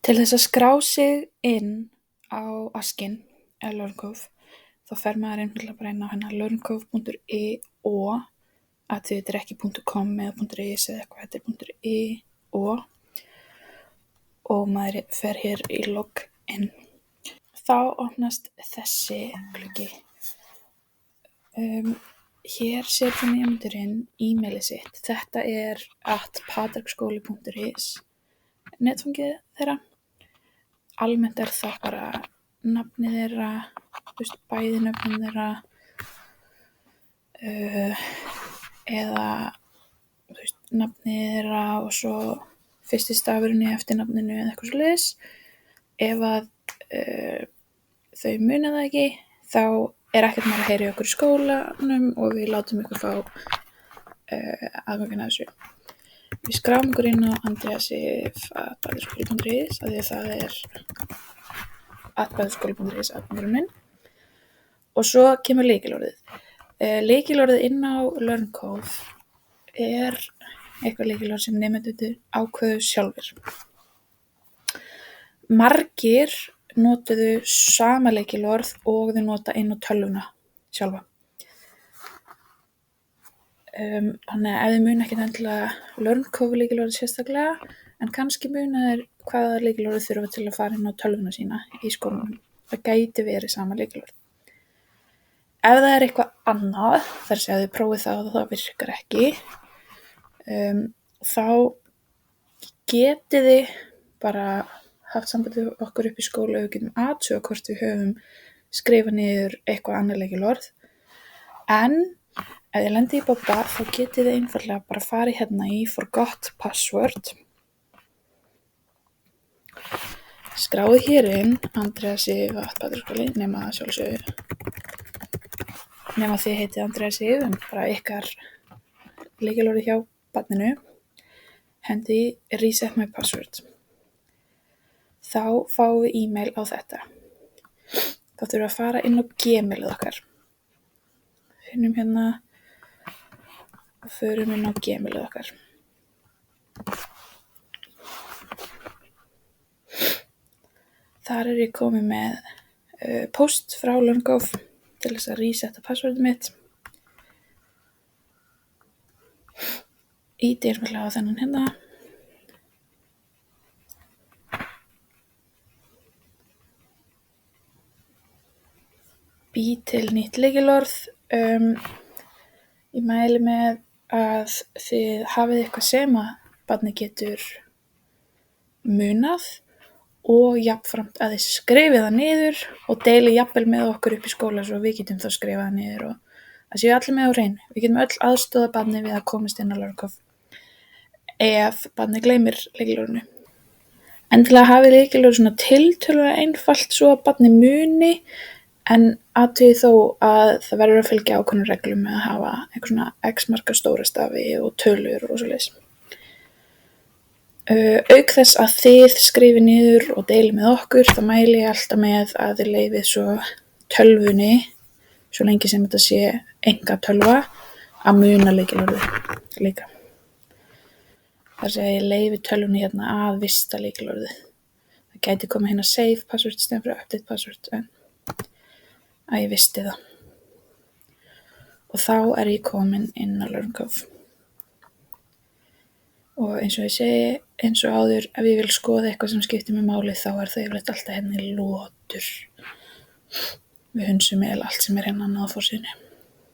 Til þess að skrá sig inn á Askinn eða Learncove þá fer maður einfaldlega bara inn á learncove.io að þetta er ekki .com eða .is eða eitthvað, þetta er .io og maður fer hér í login. Þá opnast þessi gluggi. Hér setur nemandurinn e-mailið sitt. Þetta er @patreksskoli.is netfangið þeirra. Almennt er það bara nafnið þeirra, bæði nöfnin þeirra eða nafnið þeirra og svo fyrsti stafurinn í eftirnafninu eða eitthvað svoleiðis. Ef að þau muna það ekki, þá er ekkert mál að heyra í okkur í skólanum og við látum ykkur fá aðganginn að þessu. Við skráum okkur inn á andreasif@patreksskoli.is af því að það er @patreksskoli.is aðgangurinn og svo kemur lykilorðið. Lykilorðið inn á Learncove er eitthvað lykilorð sem nemendur ákveðu sjálfir. Margir notuðu sama lykilorð og þau nota inn á tölvuna sjálfa. Þannig að ef þið muna ekkert endilega Learncove lykilorðið sérstaklega, en kannski muna þeir hvaða lykilorðið þurfa til að fara inn á tölvuna sína í skólanum. Það gæti verið sama lykilorð. Ef það er eitthvað annað, þar sem þið prófið það og það virkar ekki, þá getið þið bara haft samband við okkur upp í skóla og við getum athugað hvort við höfum skrifað niður eitthvað annað lykilorð. En ef þið lendið í bobba þá getið þið einfaldlega bara farið hérna í Forgot Password. Skráið hér inn andreasif@patreksskoli nema þið heitið Andreasif en bara ykkar lykilorðið hjá barninu. Hendi Reset My Password. Þá fáum við e-mail á þetta. Þá þurfum við að fara inn á Gmailið okkar. Finnum hérna og förum inn á Gmailið okkar. Þar er ég komið með post frá Learncove til þess að resetta passwordið mitt. Íti einfaldlega á þennan hérna. Bý til nýtt lykilorð. Ég mæli með að þið hafið eitthvað sem að barnið getur munað og jafnframt að þið skrifið það niður og deilið jafnvel með okkur upp í skóla svo við getum þá skrifað það niður og það séu allir með á hreinu. Við getum öll aðstoðað barnið við að komast inn á Learncove ef barnið gleymir lykilorðinu. Endilega hafið lykilorðið svona tiltölulega einfalt svo að barnið muni, en athugið þó að það verður að fylgja ákveðnum reglum með að hafa eitthvað svona x marga stóra stafi og tölur og svoleiðis. Auk þess að þið skrifið niður og deilið með okkur, þá mæli ég alltaf með að þið leyfið svo tölvunni, svo lengi sem þetta sé einkatölva, að muna lykilorðið líka. Þar segja ég leyfi tölvunni hérna að vista lykilorðið. Það gæti komið hérna save password í stæðan fyrir update password, en að ég visti það. Og þá er ég komin inn á Learncove. Og eins og ég segi, eins og áður, ef ég vil skoða eitthvað sem skiptir mig máli, þá er það yfirleitt alltaf hérna í lotur. Við hunsum allt sem er hérna á forsíðunni.